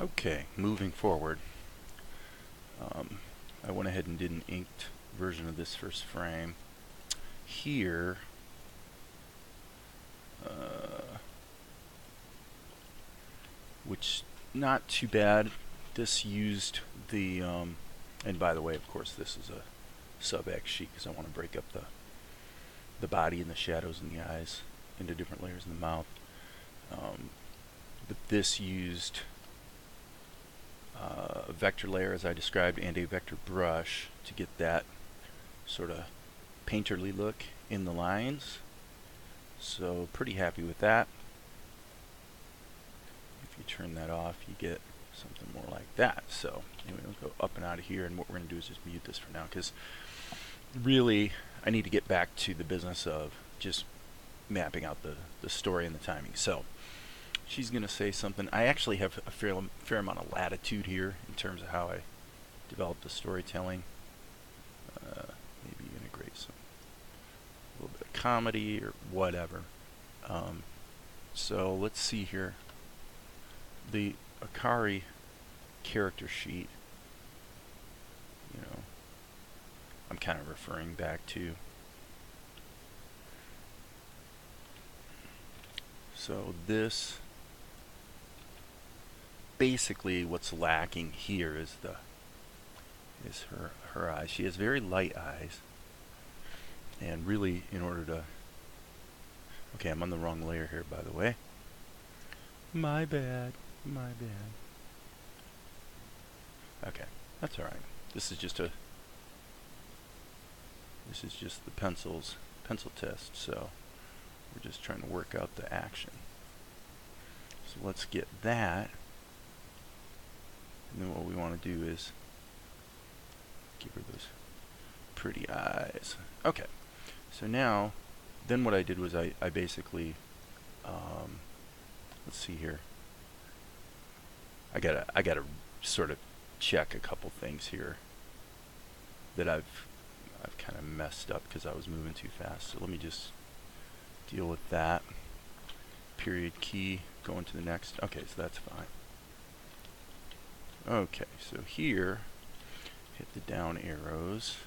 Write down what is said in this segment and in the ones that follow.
Okay, moving forward, I went ahead and did an inked version of this first frame. Here, which not too bad. This used the, and by the way, of course, this is a sub-X sheet because I want to break up the body and the shadows and the eyes into different layers in the mouth. But this used a vector layer as I described and a vector brush to get that sort of painterly look in the lines. So pretty happy with that. If you turn that off, you get something more like that. So anyway, we'll go up and out of here, and what we're going to do is just mute this for now because really I need to get back to the business of just mapping out the story and the timing. So she's going to say something. I actually have a fair amount of latitude here in terms of how I develop the storytelling. Maybe integrate a little bit of comedy or whatever. So let's see here. The Akari character sheet, I'm kind of referring back to. So this, basically what's lacking here is her eyes. She has very light eyes, and really in order to, okay, I'm on the wrong layer here, by the way. My bad. Okay, that's all right. This is just the pencil test, so we're just trying to work out the action. So let's get that, and then what we want to do is give her those pretty eyes. Okay, so now, then what I did was I basically, let's see here. I gotta sort of check a couple things here that I've kind of messed up because I was moving too fast. So let me just deal with that. Period key, going to the next. Okay, so that's fine. Okay, so here, hit the down arrows.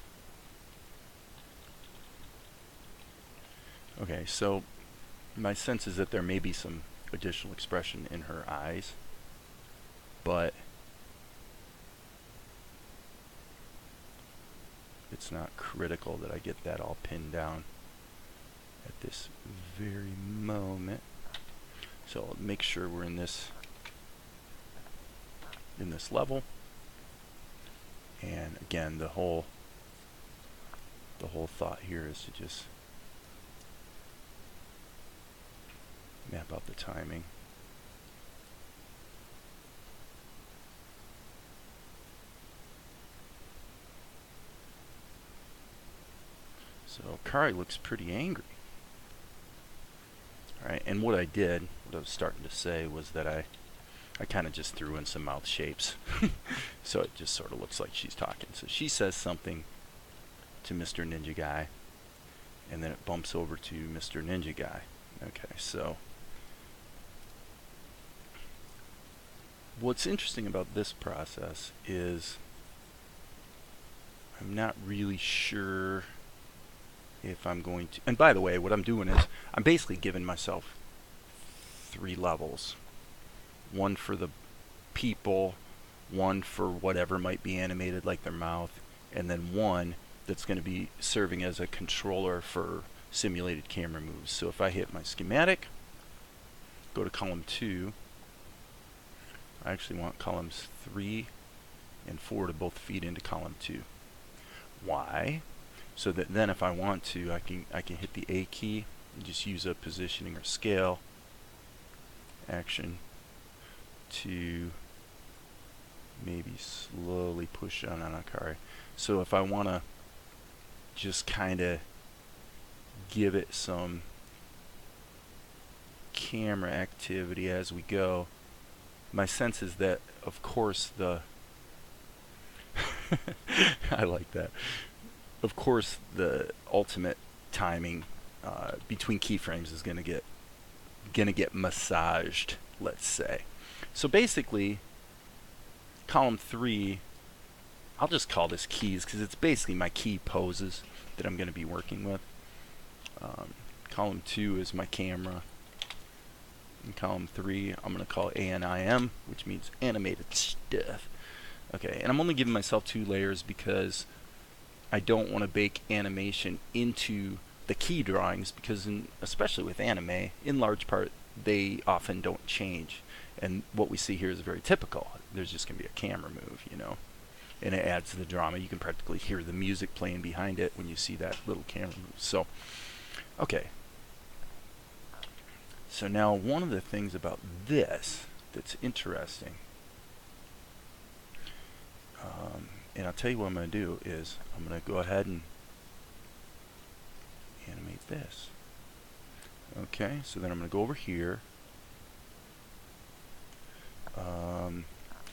Okay, so my sense is that there may be some additional expression in her eyes, but it's not critical that I get that all pinned down at this very moment. So I'll make sure we're in this level. And again, the whole thought here is to just map out the timing. So Kari looks pretty angry. Alright, and what I was starting to say was that I kind of just threw in some mouth shapes. So it just sort of looks like she's talking. So she says something to Mr. Ninja Guy, and then it bumps over to Mr. Ninja Guy. Okay, so what's interesting about this process is I'm not really sure if I'm going to, and by the way, what I'm doing is I'm basically giving myself 3 levels. One for the people, one for whatever might be animated like their mouth, and then one that's going to be serving as a controller for simulated camera moves. So if I hit my schematic, go to column 2, I actually want columns 3 and 4 to both feed into column 2. Why? So that then if I want to, I can hit the A key and just use a positioning or scale action to maybe slowly down on Akari. So if I want to just kind of give it some camera activity as we go, my sense is that, of course, I like that. Of course, the ultimate timing between keyframes is going to get massaged, let's say. So basically, column 3, I'll just call this keys because it's basically my key poses that I'm going to be working with. Column 2 is my camera. In column 3, I'm going to call ANIM, which means animated stuff. Okay, and I'm only giving myself 2 layers because I don't want to bake animation into the key drawings, because especially with anime, in large part, they often don't change. And what we see here is very typical. There's just going to be a camera move, you know, and it adds to the drama. You can practically hear the music playing behind it when you see that little camera move. So, okay. So now one of the things about this that's interesting, and I'll tell you what I'm going to do is I'm going to go ahead and animate this. Okay, so then I'm going to go over here.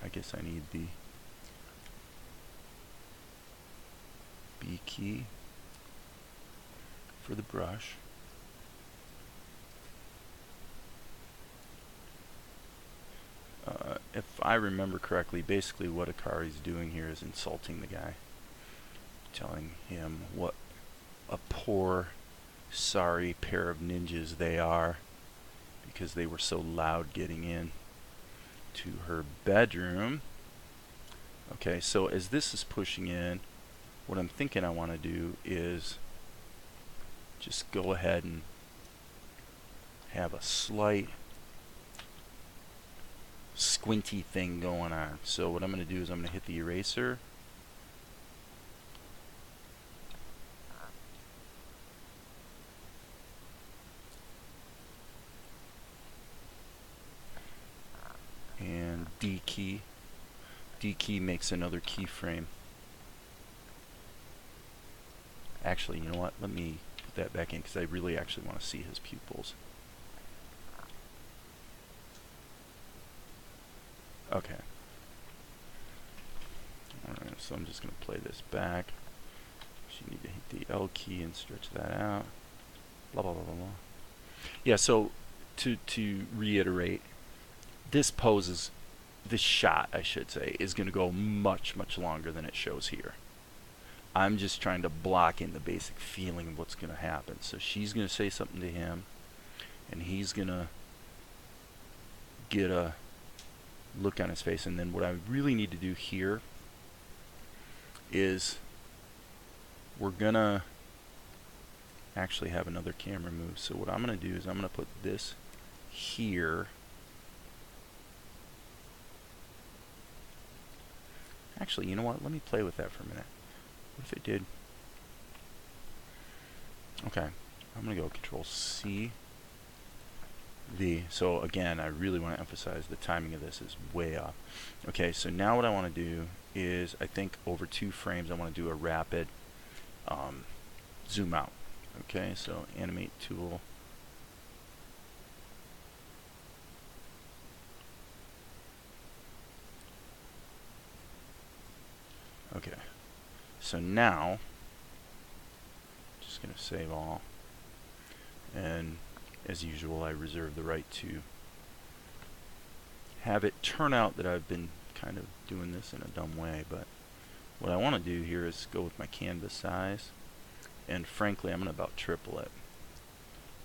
I guess I need the B key for the brush. If I remember correctly, basically what Akari's doing here is insulting the guy, telling him what a poor, sorry pair of ninjas they are because they were so loud getting in to her bedroom. Okay, so as this is pushing in, what I'm thinking I want to do is just go ahead and have a slight squinty thing going on. So what I'm going to do is I'm going to hit the eraser. And D key. D key makes another keyframe. Actually, you know what? Let me put that back in because I really actually want to see his pupils. Okay. Alright, so I'm just going to play this back. So you need to hit the L key and stretch that out. Blah, blah, blah, blah, blah. Yeah, so to reiterate, this pose this shot, I should say, is going to go much, much longer than it shows here. I'm just trying to block in the basic feeling of what's going to happen. So she's going to say something to him, and he's going to get a look on his face. And then what I really need to do here is we're going to actually have another camera move. So what I'm going to do is I'm going to put this here. Actually, you know what? Let me play with that for a minute. What if it did? Okay, I'm going to go Control C, V. So again, I really want to emphasize the timing of this is way off. Okay, so now what I want to do is, I think over 2 frames, I want to do a rapid zoom out. Okay, so Animate Tool. Okay, so now, just going to save all, and as usual I reserve the right to have it turn out that I've been kind of doing this in a dumb way, but what I want to do here is go with my canvas size, and frankly I'm going to about triple it,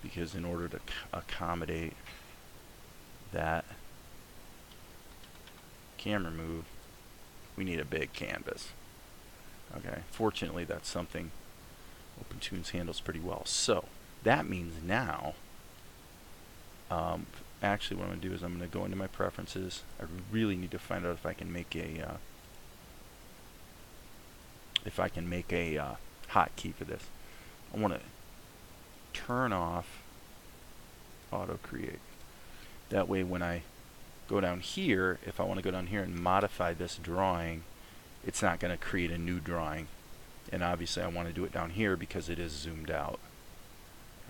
because in order to accommodate that camera move, we need a big canvas. Okay, fortunately that's something OpenToonz handles pretty well. So that means now, actually what I'm going to do is I'm going to go into my preferences. I really need to find out if I can make a hotkey for this. I want to turn off auto create. That way when I go down here, if I want to go down here and modify this drawing, it's not going to create a new drawing. And obviously I want to do it down here because it is zoomed out.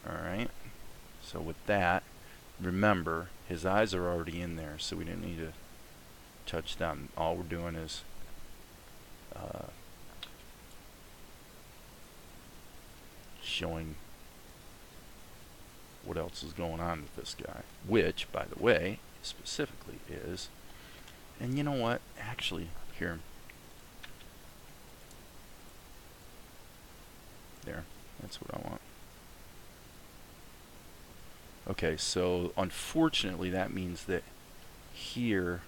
Alright, so with that, remember his eyes are already in there, so we didn't need to touch them. All we're doing is showing what else is going on with this guy, which, by the way, specifically is And you know what? Actually, here. There. That's what I want. Okay, so unfortunately that means that here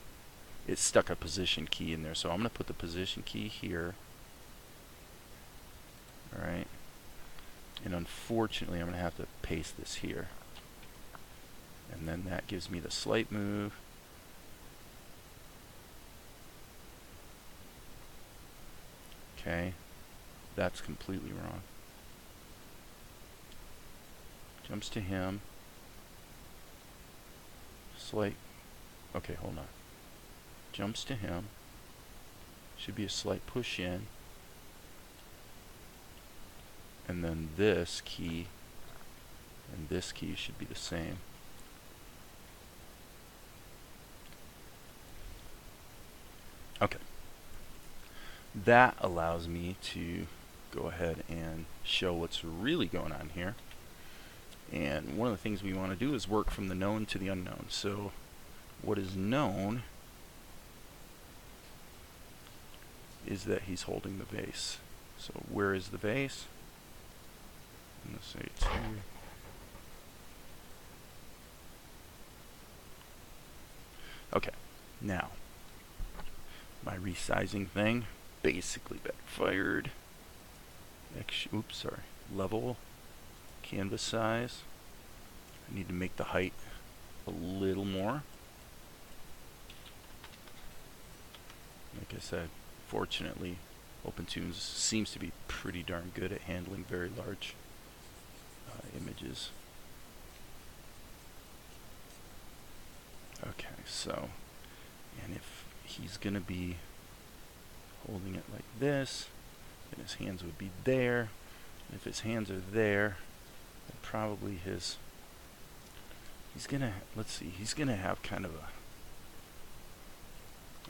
it stuck a position key in there. So I'm going to put the position key here. Alright. And unfortunately I'm going to have to paste this here. And then that gives me the slight move. Okay. That's completely wrong. Jumps to him. Slight. Okay, hold on. Jumps to him. Should be a slight push in. And then this key and this key should be the same. Okay. That allows me to go ahead and show what's really going on here. And one of the things we want to do is work from the known to the unknown. So what is known is that he's holding the vase. So where is the vase? Let's say it's here. Okay, now my resizing thing basically backfired. Oops, sorry. Level, canvas size. I need to make the height a little more. Like I said, fortunately, OpenToonz seems to be pretty darn good at handling very large images. Okay, so, and if he's going to be holding it like this, then his hands would be there. And if his hands are there, then probably he's going to, let's see, he's going to have kind of a,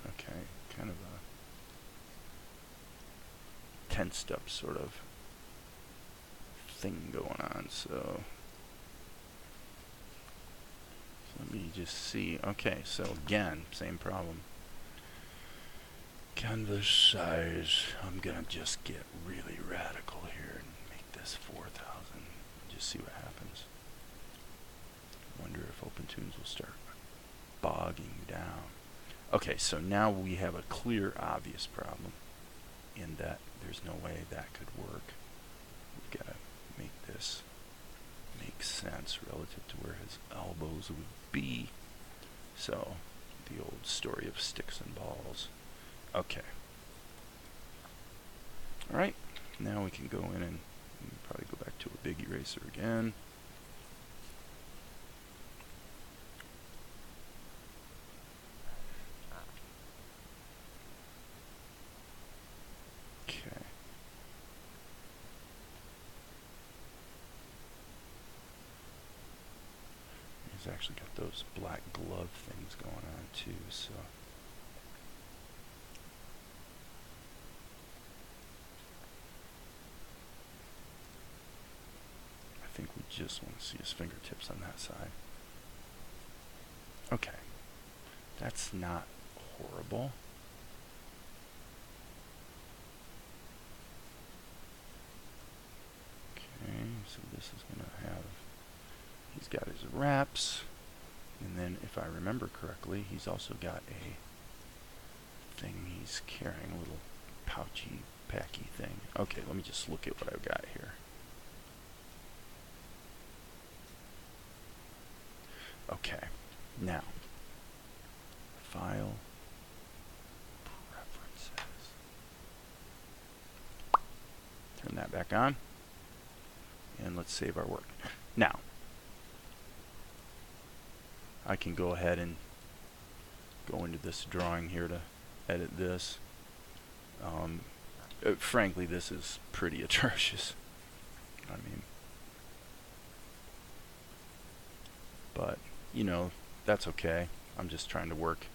okay, kind of a tensed up sort of thing going on. So let me just see. Okay, so again, same problem. Canvas size. I'm gonna just get really radical here and make this 4,000. Just see what happens. Wonder if OpenToonz will start bogging down. Okay, so now we have a clear, obvious problem in that there's no way that could work. We've got to make this make sense relative to where his elbows would be. So, the old story of sticks and balls. Okay. Alright, now we can go in and probably go back to a big eraser again. Okay. He's actually got those black glove things going on too, so. I think we just want to see his fingertips on that side. Okay. That's not horrible. Okay, so this is going to have, he's got his wraps, and then if I remember correctly, he's also got a thing he's carrying, a little pouchy, packy thing. Okay, let me just look at what I've got here. Okay, now, File, Preferences. Turn that back on. And let's save our work. Now, I can go ahead and go into this drawing here to edit this. Frankly, this is pretty atrocious. I mean, but, you know, that's okay. I'm just trying to work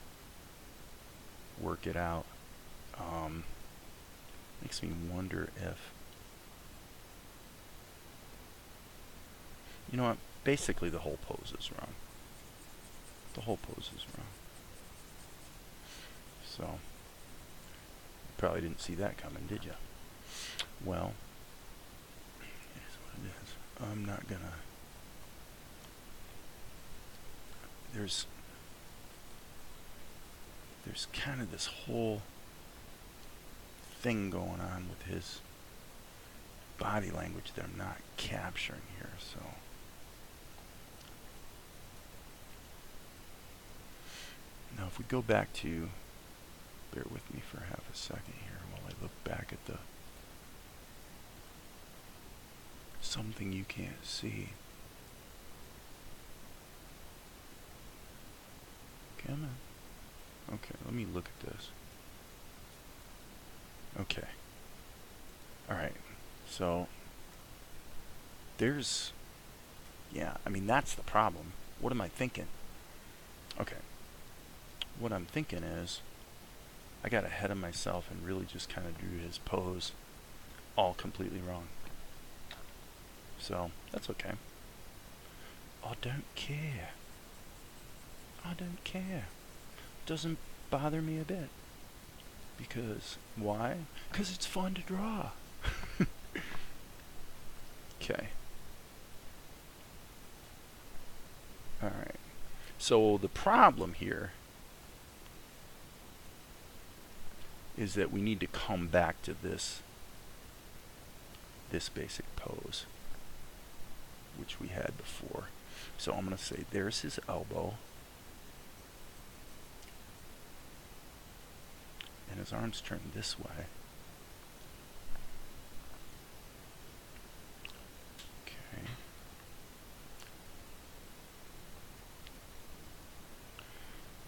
it out. Makes me wonder if, you know what, basically the whole pose is wrong. The whole pose is wrong. So, you probably didn't see that coming, did you? Well, it is what it is. I'm not gonna... There's kind of this whole thing going on with his body language that I'm not capturing here, so... Now if we go back to... Bear with me for half a second here while I look back at the... Something you can't see. Come on. Okay, let me look at this. Okay. Alright, so... There's... Yeah, I mean, that's the problem. What am I thinking? Okay. What I'm thinking is... I got ahead of myself and really just kind of drew his pose all completely wrong. So, that's okay. I don't care. I don't care. Doesn't bother me a bit. Because, why? Because it's fun to draw. Okay. Alright. So, the problem here is that we need to come back to this basic pose, which we had before. So I'm going to say there's his elbow, and his arms turned this way. Okay.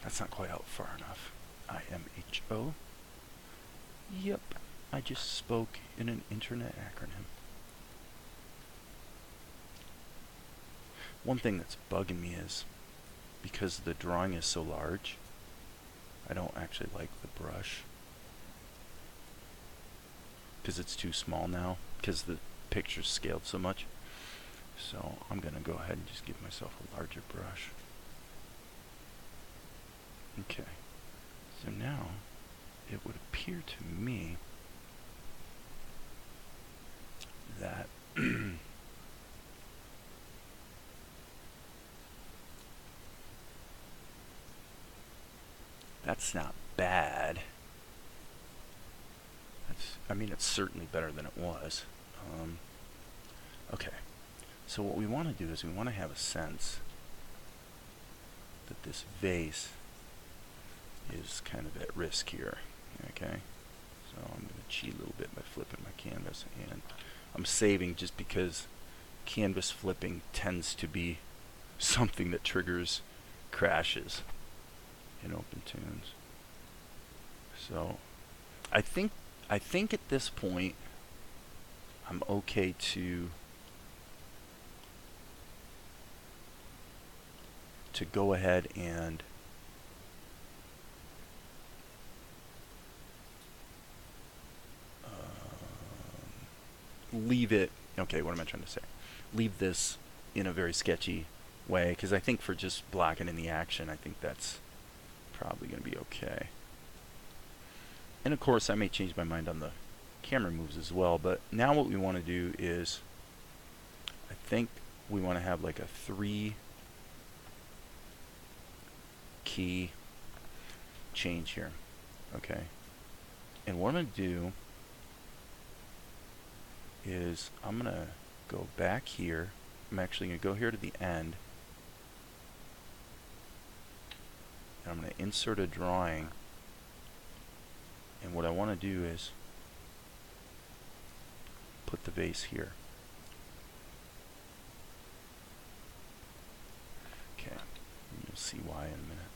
That's not quite out far enough. IMHO. Yep, I just spoke in an internet acronym. One thing that's bugging me is, because the drawing is so large, I don't actually like the brush. Because it's too small now, because the picture's scaled so much. So I'm going to go ahead and just give myself a larger brush. Okay, so now it would appear to me that that's not bad. I mean, it's certainly better than it was. Okay, so what we want to do is we want to have a sense that this vase is kind of at risk here. Okay, so I'm going to cheat a little bit by flipping my canvas, and I'm saving just because canvas flipping tends to be something that triggers crashes in OpenToonz. So I think at this point I'm okay to go ahead and leave it. Okay, what am I trying to say? Leave this in a very sketchy way, because I think for just blocking in the action, I think that's probably going to be okay. And of course, I may change my mind on the camera moves as well, but now what we want to do is, I think we want to have like a 3 key change here. Okay, and what I'm going to do is I'm going to go back here. I'm actually going to go here to the end, and I'm going to insert a drawing, and what I want to do is put the vase here. Okay, and you'll see why in a minute.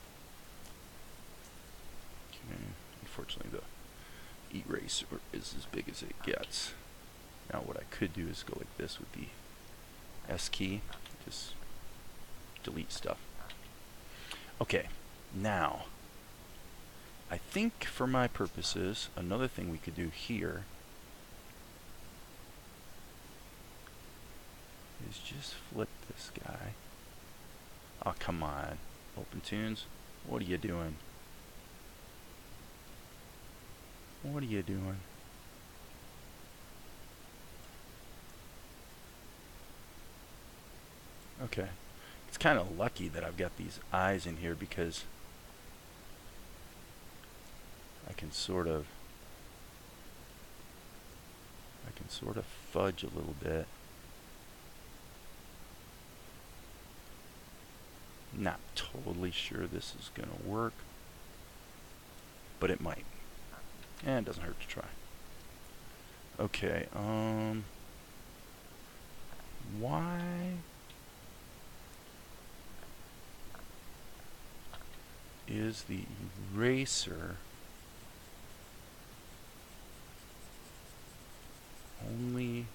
Okay, unfortunately the eraser is as big as it gets. Now what I could do is go like this with the S key, just delete stuff. Okay, now I think for my purposes, another thing we could do here is just flip this guy. Oh, come on, OpenToonz, what are you doing? What are you doing? Okay. It's kind of lucky that I've got these eyes in here because I can sort of fudge a little bit. Not totally sure this is going to work, but it might. And it doesn't hurt to try. Okay, why is the eraser only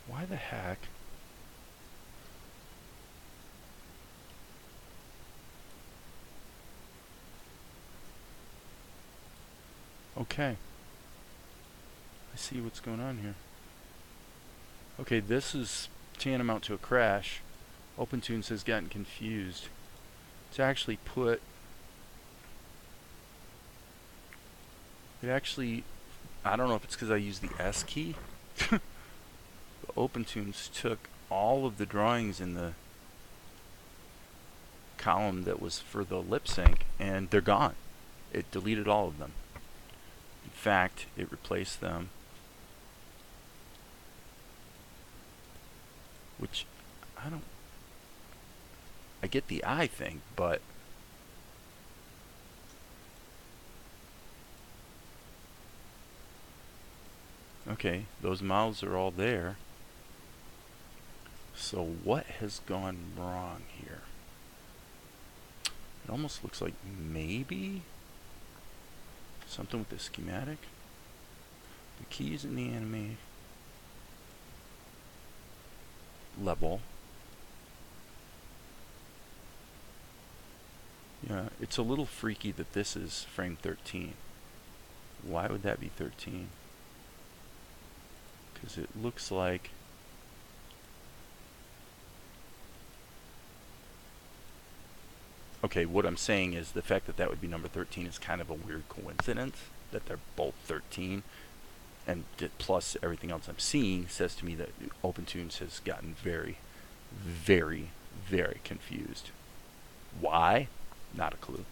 why the heck okay, I see what's going on here. Okay, this is tantamount to a crash. OpenTunes has gotten confused. It's actually put it actually, I don't know if it's because I used the S key. But OpenTunes took all of the drawings in the column that was for the lip sync and they're gone. It deleted all of them. In fact, it replaced them, which I get the eye thing, but okay, those mouths are all there. So what has gone wrong here? It almost looks like maybe something with the schematic. The keys in the anime level. Yeah, it's a little freaky that this is frame 13. Why would that be 13? Because it looks like okay, what I'm saying is the fact that that would be number 13 is kind of a weird coincidence that they're both 13, and plus everything else I'm seeing says to me that OpenTunes has gotten very, very, very confused. Why? Not a clue.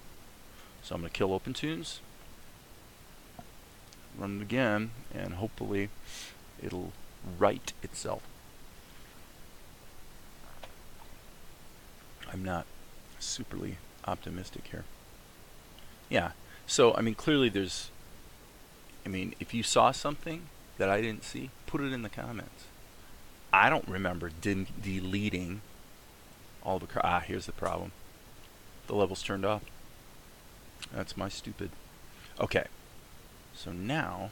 So I'm going to kill OpenTunes, run it again, and hopefully it'll right itself. I'm not superly optimistic here. Yeah, so I mean clearly there's, I mean if you saw something that I didn't see, put it in the comments. I don't remember deleting all the here's the problem. The level's turned off. That's my stupid. Okay, so now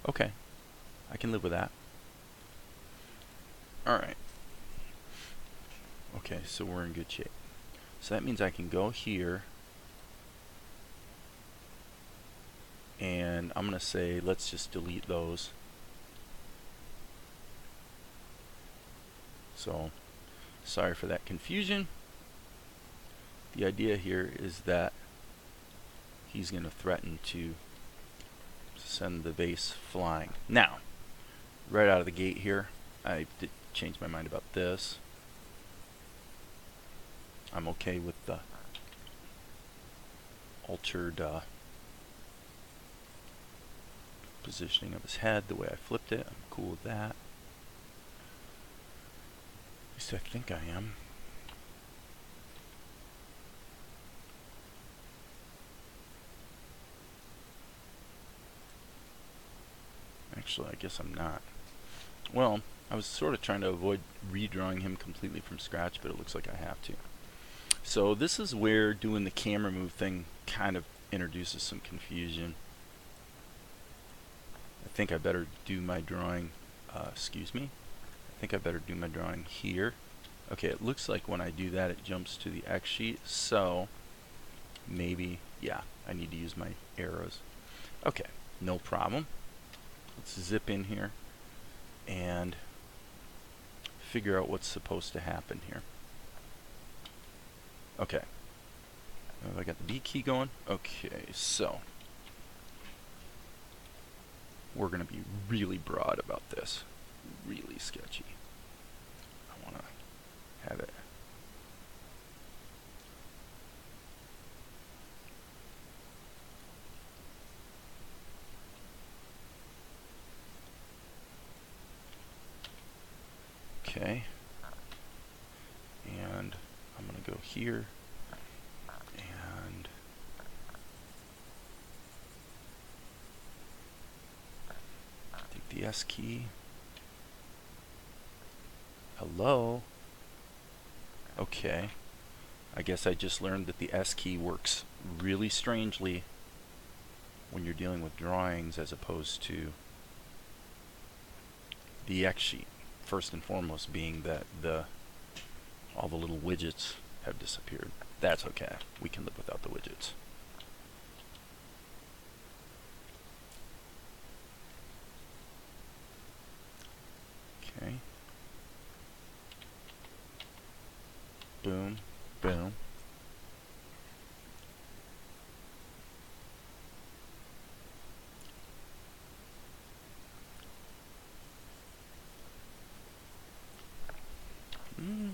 okay, I can live with that. Alright. Okay, so we're in good shape. So that means I can go here and I'm going to say let's just delete those. So sorry for that confusion. The idea here is that he's going to threaten to send the base flying. Now, right out of the gate here, I did change my mind about this. I'm okay with the altered positioning of his head, the way I flipped it. I'm cool with that. At least I think I am. Actually, I guess I'm not. Well, I was sort of trying to avoid redrawing him completely from scratch, but it looks like I have to. So this is where doing the camera move thing kind of introduces some confusion. I think I better do my drawing, excuse me. I think I better do my drawing here. Okay, it looks like when I do that it jumps to the X sheet, so maybe, yeah, I need to use my arrows. Okay, no problem. Let's zip in here and figure out what's supposed to happen here. Okay. Have I got the B key going? Okay, so we're going to be really broad about this. Really sketchy. I want to have it. Okay. And I'm going to go here. And take the S key. Hello? Okay. I guess I just learned that the S key works really strangely when you're dealing with drawings as opposed to the X sheet. First and foremost being that all the little widgets have disappeared. That's okay. We can live without the widgets. Okay. Boom. Boom.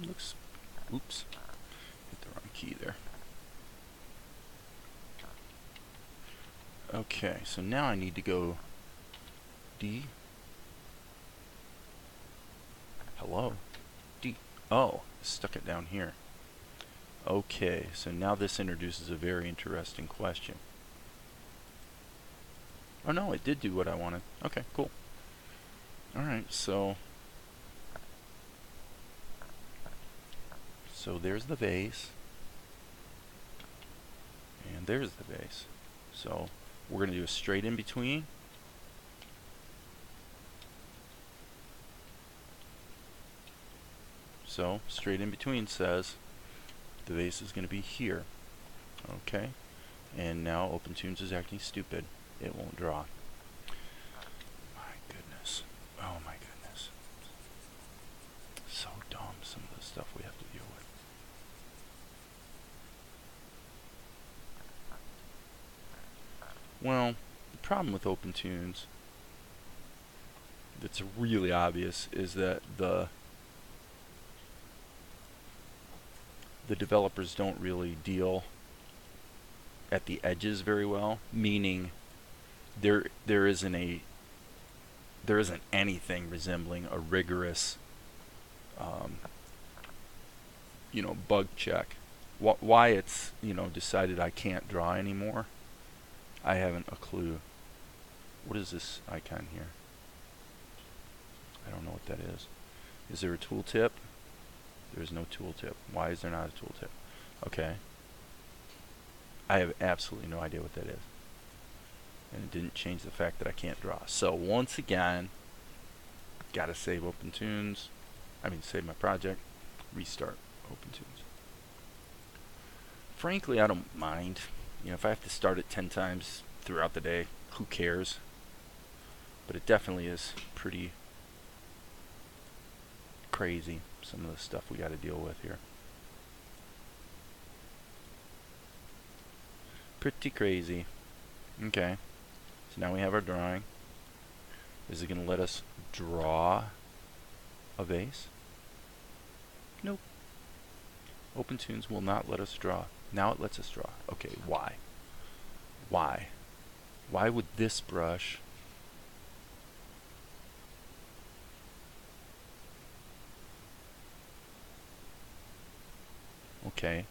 Looks... Oops. Hit the wrong key there. Okay, so now I need to go D. Hello? D. Oh, stuck it down here. Okay, so now this introduces a very interesting question. Oh no, it did do what I wanted. Okay, cool. Alright, so there's the vase. And there's the vase. So we're going to do a straight in between. So straight in between says the vase is going to be here. Okay. And now OpenToonz is acting stupid. It won't draw. My goodness. Oh my goodness. So dumb, some of the stuff we have to deal with. Well, the problem with OpenToonz that's really obvious is that the developers don't really deal at the edges very well, meaning there isn't anything resembling a rigorous bug check. Why it's decided I can't draw anymore, I haven't a clue. What is this icon here? I don't know what that is. Is there a tooltip? There's no tooltip. Why is there not a tooltip? Okay. I have absolutely no idea what that is. And it didn't change the fact that I can't draw. So once again, gotta save OpenToonz. Save my project. Restart OpenToonz. Frankly, I don't mind. If I have to start it 10 times throughout the day, who cares? But it definitely is pretty crazy, some of the stuff we got to deal with here. Pretty crazy. Okay. So now we have our drawing. Is it going to let us draw a vase? Nope. OpenToonz will not let us draw. Now it lets us draw. Okay, why? Why? Why would this brush okay,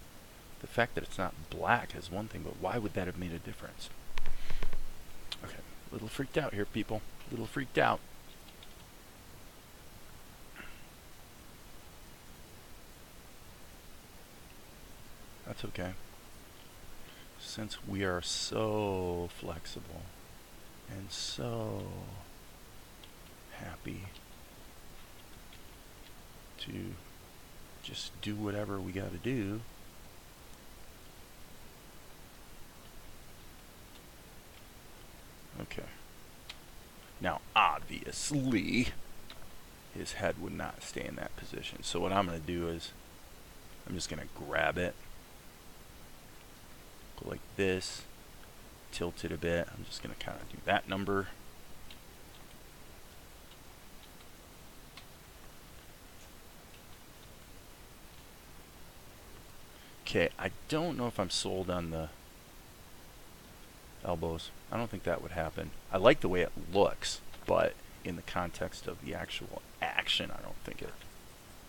the fact that it's not black is one thing, but why would that have made a difference? Okay, a little freaked out here, people. A little freaked out. That's okay. Since we are so flexible and so happy to just do whatever we got to do, okay. Now, obviously, his head would not stay in that position. So what I'm going to do is I'm just going to grab it, go like this, tilt it a bit. I'm just going to kind of do that number. Okay, I don't know if I'm sold on the elbows. I don't think that would happen. I like the way it looks, but in the context of the actual action, I don't think it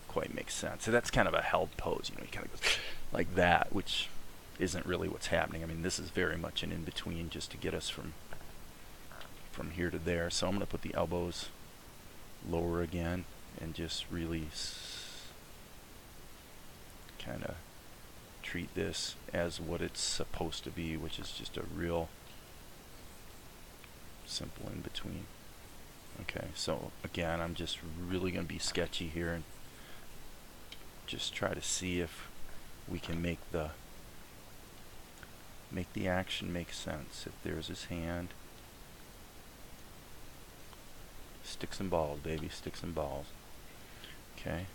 quite makes sense. So that's kind of a held pose, you know, he kind of goes like that, which isn't really what's happening. I mean, this is very much an in-between just to get us from here to there. So I'm going to put the elbows lower again and just really kind of treat this as what it's supposed to be, which is just a real simple in-between. Okay, so again, I'm just really going to be sketchy here and just try to see if we can make the action make sense. If there's his hand, sticks and balls, baby, sticks and balls. Okay.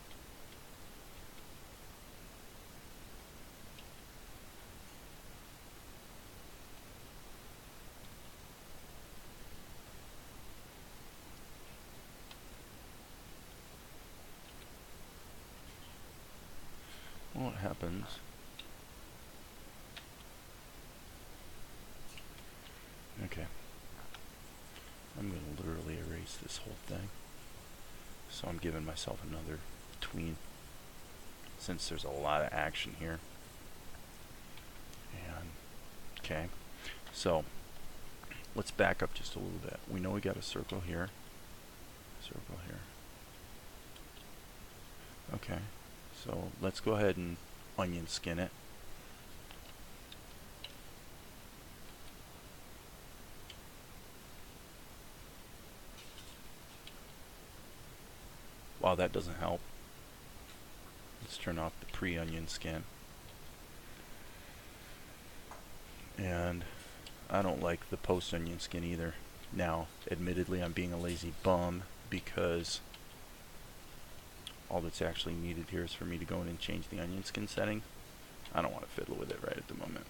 What happens? Okay. I'm going to literally erase this whole thing. So I'm giving myself another tween, since there's a lot of action here. And okay, so let's back up just a little bit. We know we got a circle here, circle here. Okay, so let's go ahead and onion skin it. Wow, that doesn't help. Let's turn off the pre-onion skin. And I don't like the post-onion skin either. Now, admittedly, I'm being a lazy bum because all that's actually needed here is for me to go in and change the onion skin setting. I don't want to fiddle with it right at the moment.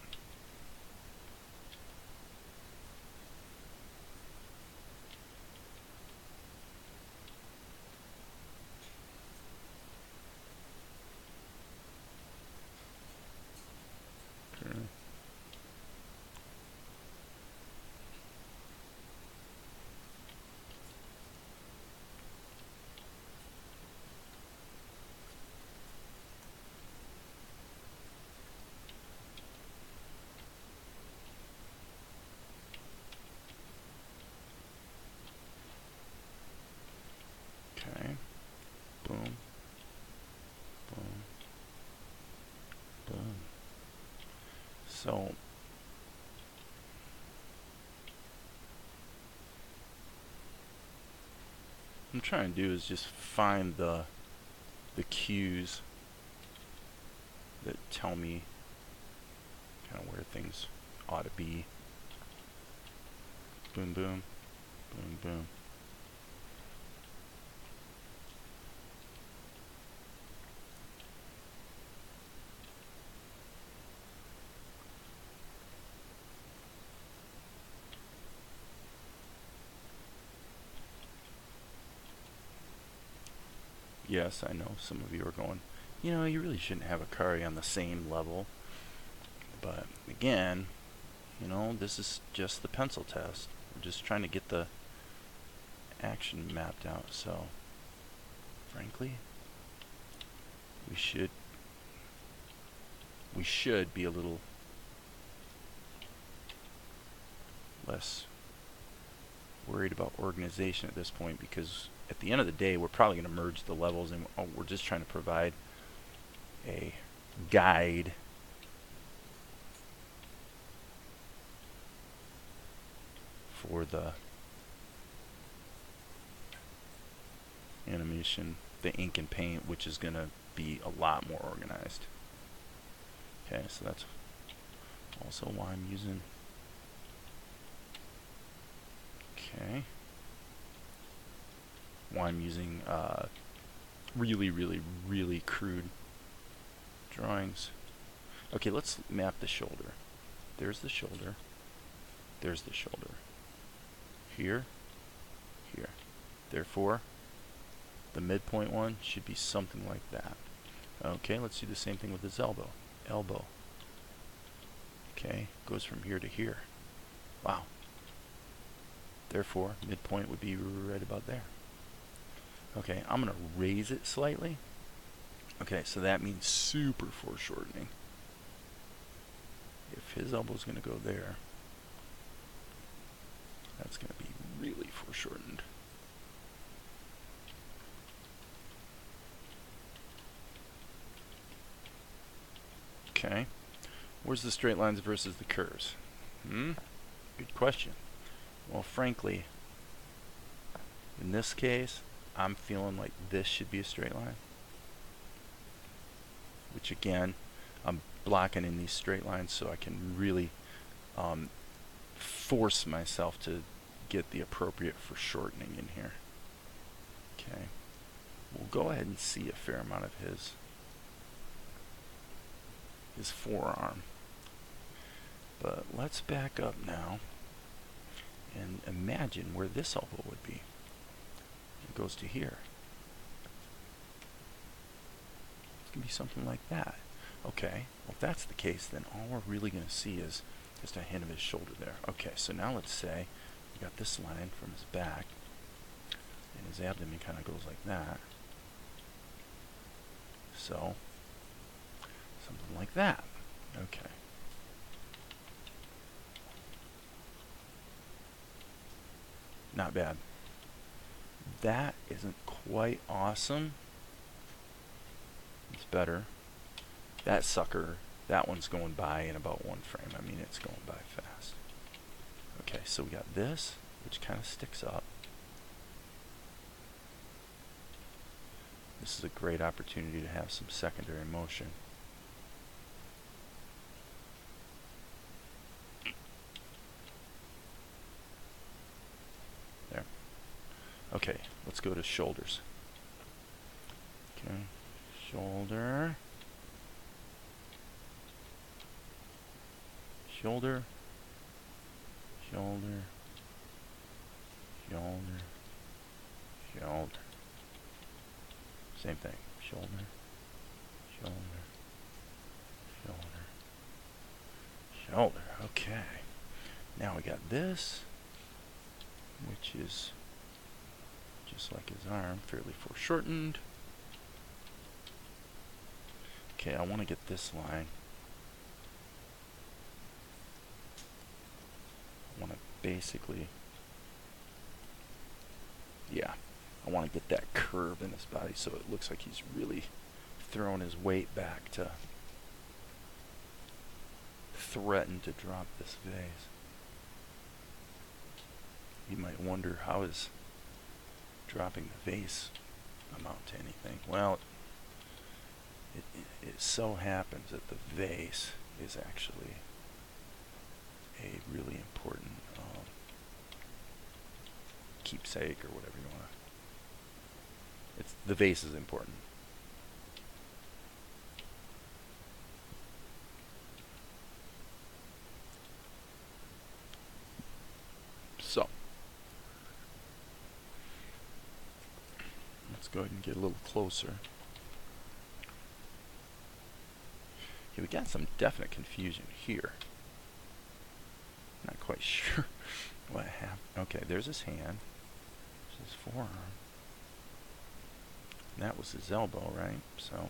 Okay. Boom. Boom. Boom. So what I'm trying to do is just find the cues that tell me kind of where things ought to be. Boom, boom, boom, boom. Yes, I know some of you are going, you know, you really shouldn't have Akari on the same level. But again, you know, this is just the pencil test. We're just trying to get the action mapped out. So, frankly, we should be a little less worried about organization at this point, because at the end of the day, we're probably going to merge the levels, and we're just trying to provide a guide for the animation, the ink and paint, which is going to be a lot more organized. Okay, so that's also why I'm using. Okay. why I'm using really crude drawings. Okay, let's map the shoulder. There's the shoulder. There's the shoulder. Here, here. Therefore, the midpoint one should be something like that. Okay, let's do the same thing with his elbow. Elbow. Okay, goes from here to here. Wow. Therefore, midpoint would be right about there. Okay, I'm going to raise it slightly. Okay, so that means super foreshortening. If his elbow's going to go there, that's going to be really foreshortened. Okay, where's the straight lines versus the curves? Good question. Well, frankly, in this case, I'm feeling like this should be a straight line. Which again, I'm blocking in these straight lines so I can really force myself to get the appropriate foreshortening in here. Okay, we'll go ahead and see a fair amount of his forearm. But let's back up now and imagine where this elbow would be. It goes to here. It's going to be something like that. Okay, well if that's the case, then all we're really going to see is just a hint of his shoulder there. Okay, so now let's say we got this line from his back, and his abdomen kind of goes like that. So, something like that. Okay. Not bad. That isn't quite awesome. It's better. That sucker, that one's going by in about one frame. I mean, it's going by fast. Okay, so we got this, which kind of sticks up. This is a great opportunity to have some secondary motion. There. Okay, let's go to shoulders. Okay, shoulder. Shoulder. Shoulder. Shoulder. Shoulder. Same thing. Shoulder. Shoulder. Shoulder. Shoulder. Okay. Now we got this, which is just like his arm, fairly foreshortened. Okay, I want to get this line. I want to basically, yeah, I want to get that curve in his body so it looks like he's really throwing his weight back to threaten to drop this vase. You might wonder, how is dropping the vase amount to anything? Well, it so happens that the vase is actually a really important keepsake, or whatever you want to. The vase is important. So let's go ahead and get a little closer. Okay, we got some definite confusion here. Not quite sure what happened. Okay, there's his hand. There's his forearm. And that was his elbow, right? So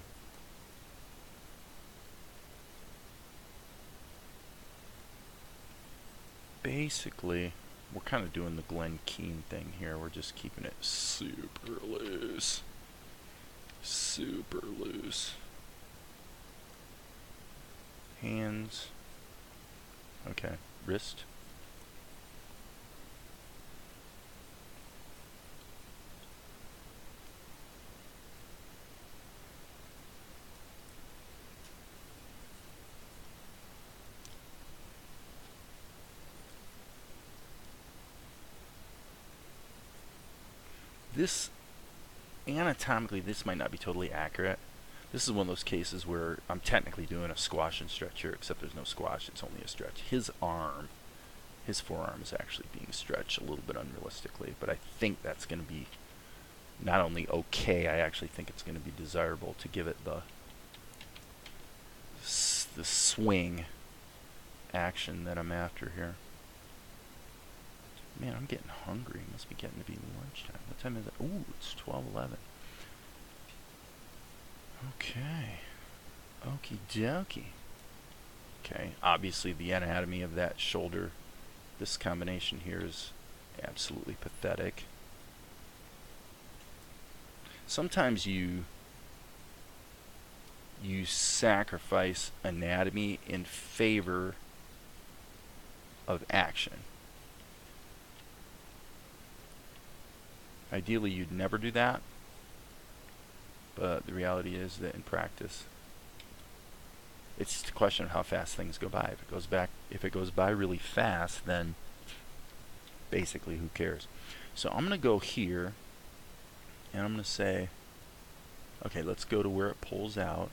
basically, we're kind of doing the Glen Keane thing here. We're just keeping it super loose. Super loose. Hands. Okay. Wrist. This anatomically, this might not be totally accurate. This is one of those cases where I'm technically doing a squash and stretch here, except there's no squash, it's only a stretch. His forearm is actually being stretched a little bit unrealistically, but I think that's going to be not only okay, I actually think it's going to be desirable to give it the swing action that I'm after here. Man, I'm getting hungry. It must be getting to be lunchtime. What time is it? Ooh, it's 12:11. Okay. Okie dokie. Okay, obviously the anatomy of that shoulder, this combination here is absolutely pathetic. Sometimes you sacrifice anatomy in favor of action. Ideally, you'd never do that, but the reality is that in practice, it's just a question of how fast things go by. If it goes by really fast, then basically who cares? So I'm going to go here, and I'm going to say, okay, let's go to where it pulls out.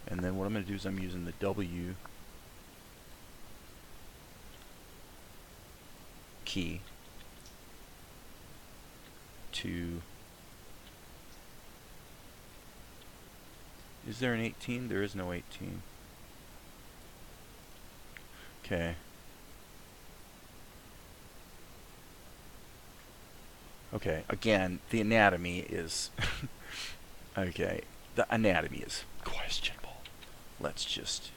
And then what I'm going to do is I'm using the W key to... Is there an 18? There is no 18. Okay. Okay, again, the anatomy is... okay, the anatomy is questionable. Let's just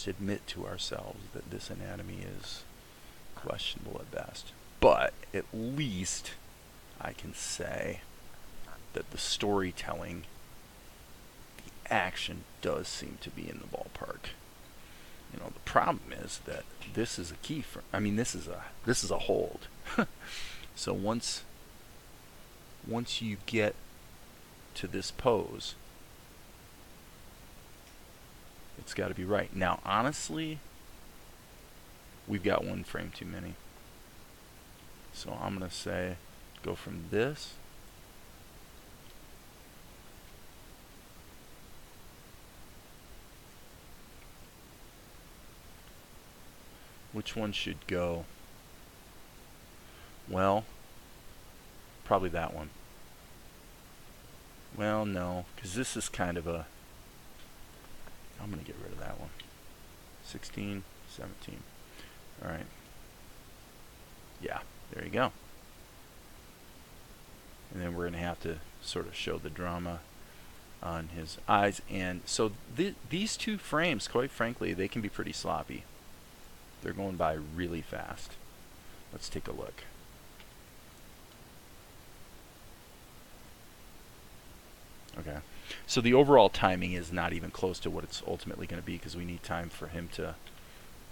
admit to ourselves that this anatomy is questionable at best. But at least I can say that the storytelling, the action does seem to be in the ballpark. You know, the problem is that this is a key for, I mean, this is a hold. So once you get to this pose, it's got to be right. Now, honestly, we've got one frame too many. So I'm going to say, go from this which one should go? Well, probably that one. Well, no, because this is kind of a... I'm going to get rid of that one. 16, 17. Alright. Yeah, there you go. And then we're going to have to sort of show the drama on his eyes. And so these two frames, quite frankly, they can be pretty sloppy. They're going by really fast. Let's take a look. Okay. So the overall timing is not even close to what it's ultimately going to be, because we need time for him to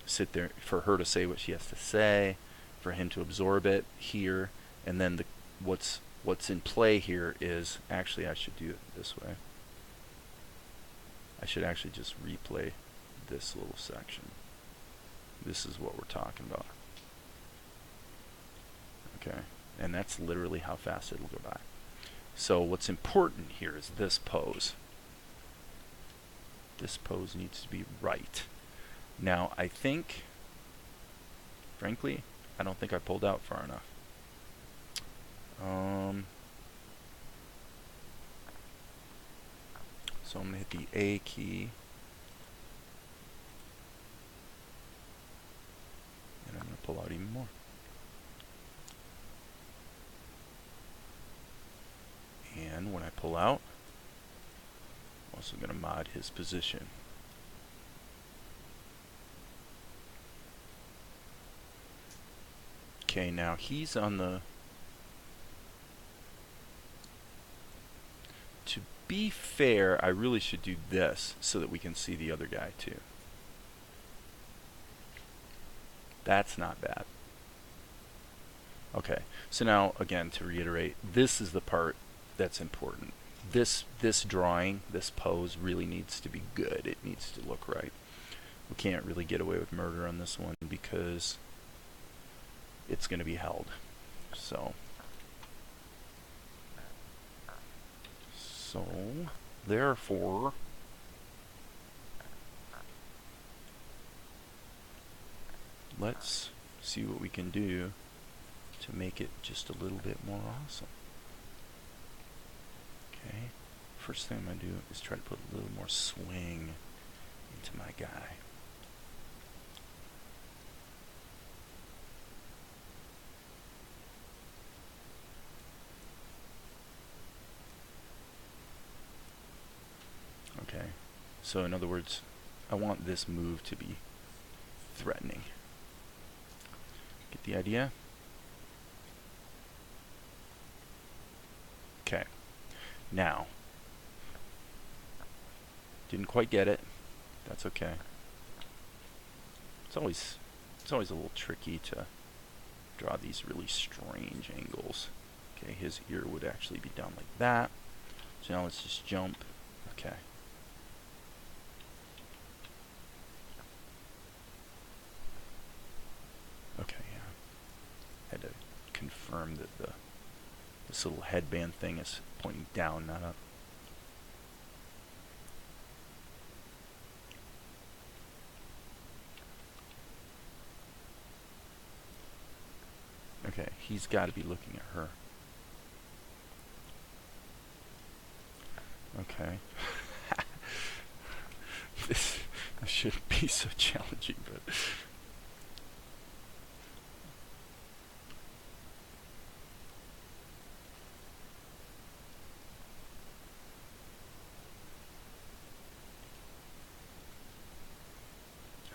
sit there, for her to say what she has to say, for him to absorb it here, and then what's in play here is, actually I should do it this way. I should actually just replay this little section. This is what we're talking about. Okay, and that's literally how fast it'll go by. So what's important here is this pose. This pose needs to be right. Now, I think, frankly, I don't think I pulled out far enough. So I'm going to hit the A key. And I'm going to pull out even more. And when I pull out, I'm also going to mod his position. Okay, now he's on the... To be fair, I really should do this so that we can see the other guy too. That's not bad. Okay, so now again, to reiterate, this is the part that's important. This drawing, this pose really needs to be good. It needs to look right. We can't really get away with murder on this one because it's going to be held. So So, therefore, let's see what we can do to make it just a little bit more awesome. Okay, first thing I'm going to do is try to put a little more swing into my guy. Okay, so in other words, I want this move to be threatening. Get the idea? Okay, now, didn't quite get it. That's okay. It's always a little tricky to draw these really strange angles. Okay, his ear would actually be down like that. So now let's just jump. Okay. Okay, yeah. Had to confirm that this little headband thing is pointing down, not up. Okay, he's got to be looking at her. Okay. This shouldn't be so challenging, but...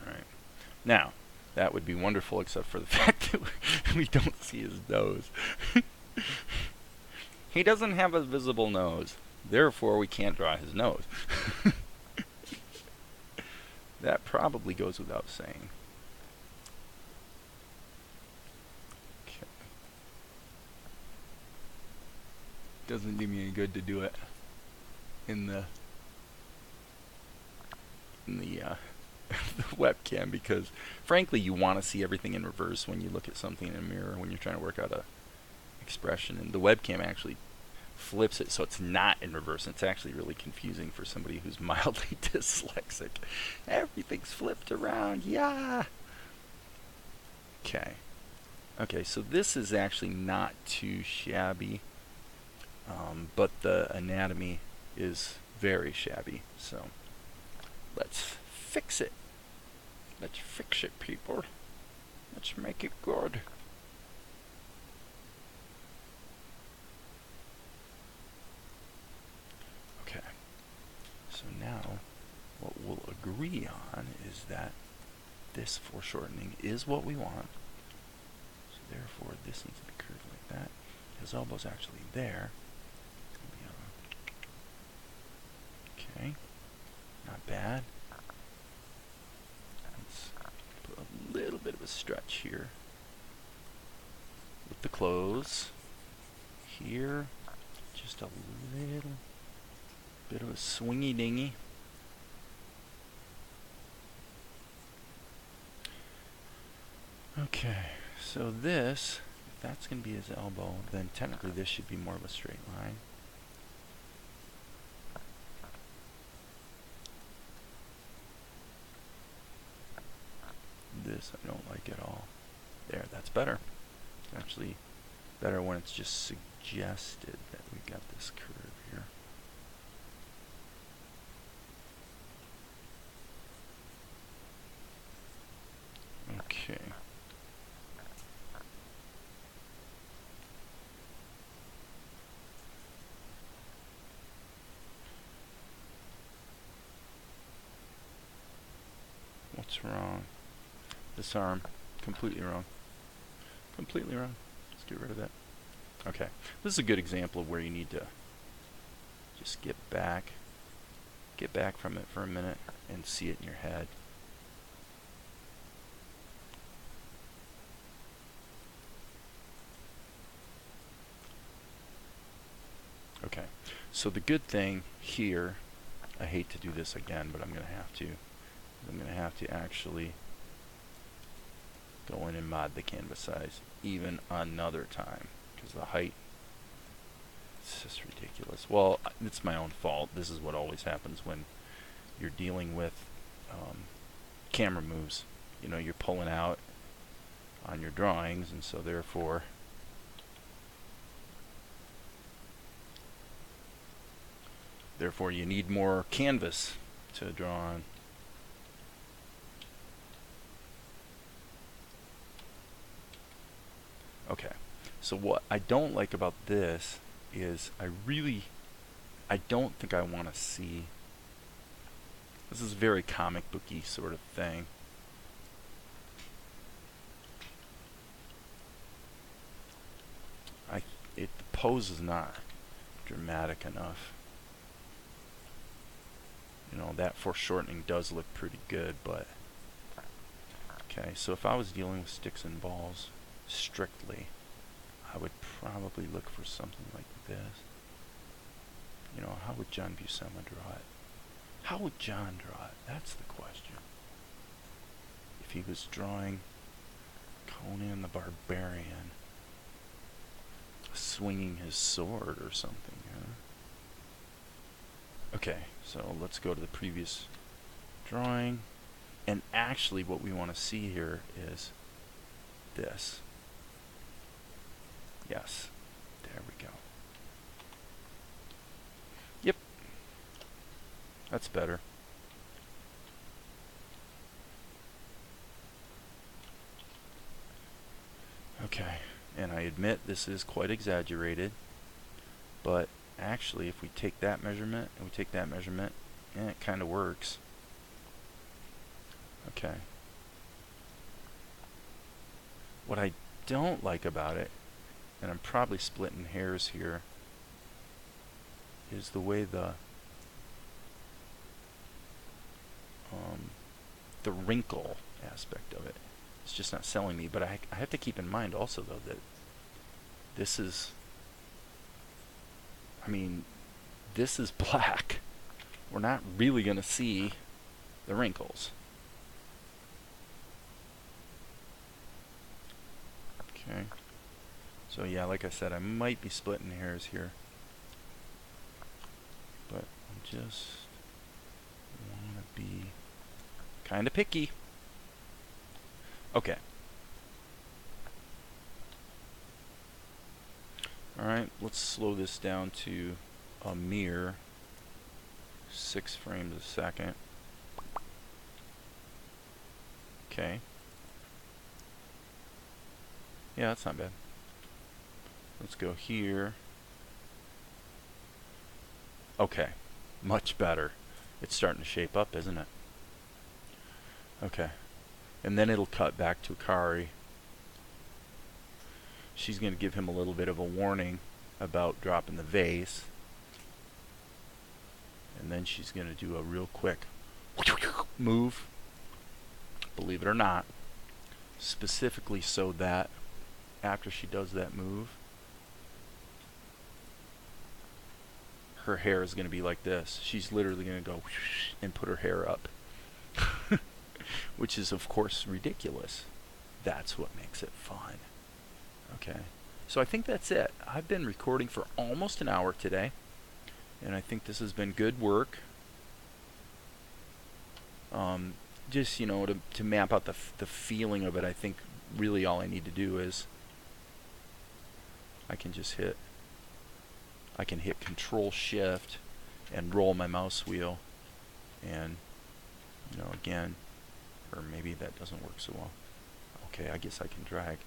Alright. Now, that would be wonderful except for the fact that we don't see his nose. He doesn't have a visible nose. Therefore, we can't draw his nose. That probably goes without saying. Okay. Doesn't do me any good to do it in the the webcam, because frankly you want to see everything in reverse when you look at something in a mirror when you're trying to work out a expression, and the webcam actually flips it so it's not in reverse. It's actually really confusing for somebody who's mildly dyslexic. Everything's flipped around. Yeah. Okay, so this is actually not too shabby, but the anatomy is very shabby, so let's fix it. Let's fix it, people. Let's make it good. Okay, so now what we'll agree on is that this foreshortening is what we want. So therefore this needs to be curved like that. His elbow's actually there. Okay, not bad. Let's put a little bit of a stretch here with the clothes. Here, just a little bit of a swingy dingy. Okay, so this, if that's going to be his elbow, then technically this should be more of a straight line. This I don't like at all. There, that's better. It's actually better when it's just suggested that we've got this curve here. Okay. What's wrong? This arm. Completely wrong. Completely wrong. Let's get rid of that. Okay. This is a good example of where you need to just get back from it for a minute and see it in your head. Okay. So the good thing here, I hate to do this again, but I'm going to have to. I'm going to have to actually go in and mod the canvas size even another time, because the height It's just ridiculous. Well, it's my own fault. This is what always happens when you're dealing with camera moves. You know, you're pulling out on your drawings, and so therefore you need more canvas to draw on. Okay, so what I don't like about this is I don't think I want to see. This is a very comic booky sort of thing. The pose is not dramatic enough. You know, that foreshortening does look pretty good, but okay, so if I was dealing with sticks and balls strictly, I would probably look for something like this. You know, how would John Buscema draw it? How would John draw it? That's the question. If he was drawing Conan the Barbarian swinging his sword or something, huh? Okay, so let's go to the previous drawing. And actually what we want to see here is this. Yes, there we go. Yep, that's better. Okay, and I admit this is quite exaggerated, but actually if we take that measurement and we take that measurement, yeah, it kind of works. Okay. What I don't like about it, and I'm probably splitting hairs here, is the way the wrinkle aspect of it. It's just not selling me. But I have to keep in mind also, though, that this is, I mean, this is black. We're not really going to see the wrinkles. Okay. So yeah, like I said, I might be splitting hairs here. But I just want to be kind of picky. Okay. Alright, let's slow this down to a mere 6 frames a second. Okay. Yeah, that's not bad. Let's go here. Okay, much better. It's starting to shape up, isn't it? Okay. And then it'll cut back to Akari. She's going to give him a little bit of a warning about dropping the vase. And then she's going to do a real quick move, believe it or not, specifically so that after she does that move, her hair is going to be like this. She's literally going to go and put her hair up. Which is, of course, ridiculous. That's what makes it fun. Okay. So I think that's it. I've been recording for almost an hour today. And I think this has been good work. Just, you know, to map out the feeling of it, I think really all I need to do is I can hit Control Shift and roll my mouse wheel, and you know, again, or maybe that doesn't work so well. Okay, I guess I can drag,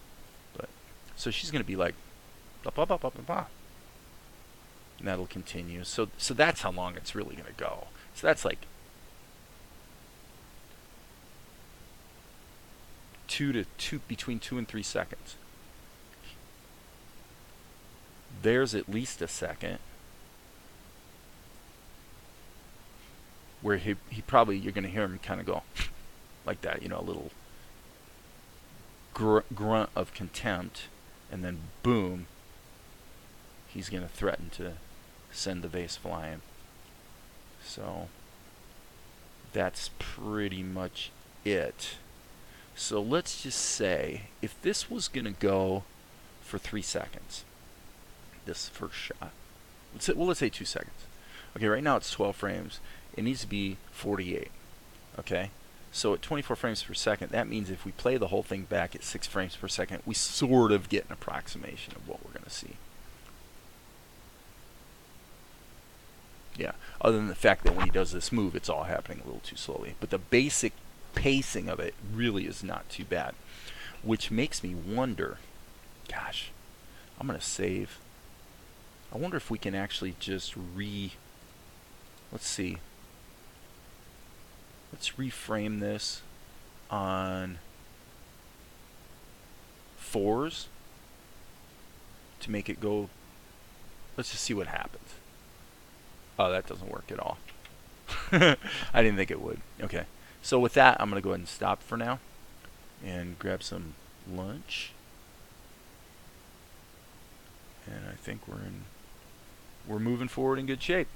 but so she's going to be like blah, blah, blah, blah, blah, blah. And that'll continue. So that's how long it's really going to go. So that's like between 2 and 3 seconds. There's at least a second where he probably, you're going to hear him kind of go like that, you know, a little grunt of contempt, and then boom, he's going to threaten to send the vase flying. So that's pretty much it. So let's just say if this was going to go for 3 seconds, this first shot, Let's say 2 seconds. Okay, right now it's 12 frames. It needs to be 48. Okay, so at 24 frames per second, that means if we play the whole thing back at 6 frames per second, we sort of get an approximation of what we're going to see. Yeah, other than the fact that when he does this move, it's all happening a little too slowly. But the basic pacing of it really is not too bad. Which makes me wonder, gosh, I'm going to save. I wonder if we can actually just let's see. Let's reframe this on 4s to make it go. Let's just see what happens. Oh, that doesn't work at all. I didn't think it would. Okay. So with that, I'm going to go ahead and stop for now and grab some lunch. And I think we're moving forward in good shape.